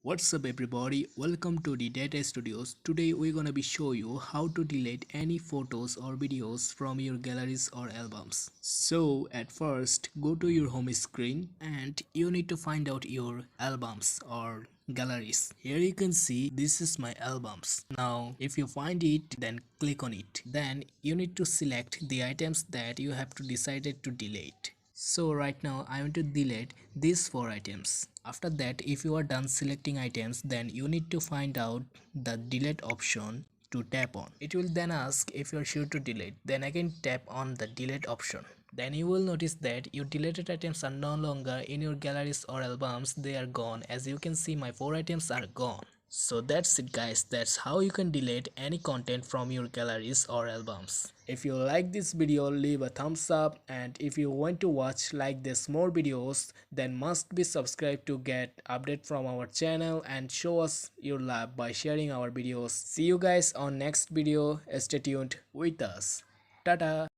What's up everybody, welcome to the Deta Studios. Today we're gonna be show you how to delete any photos or videos from your galleries or albums. So at first go to your home screen and you need to find out your albums or galleries. Here you can see this is my albums. Now if you find it, then click on it. Then you need to select the items that you have to decided to delete. So right now I want to delete these 4 items. After that, if you are done selecting items, then you need to find out the delete option to tap on. It will then ask if you are sure to delete. Then again tap on the delete option. Then you will notice that your deleted items are no longer in your galleries or albums. They are gone. As you can see, my 4 items are gone. So that's it guys, that's how you can delete any content from your galleries or albums. If you like this video, leave a thumbs up, and if you want to watch like this more videos, then must be subscribed to get update from our channel and show us your love by sharing our videos. See you guys on next video, stay tuned with us. Tata.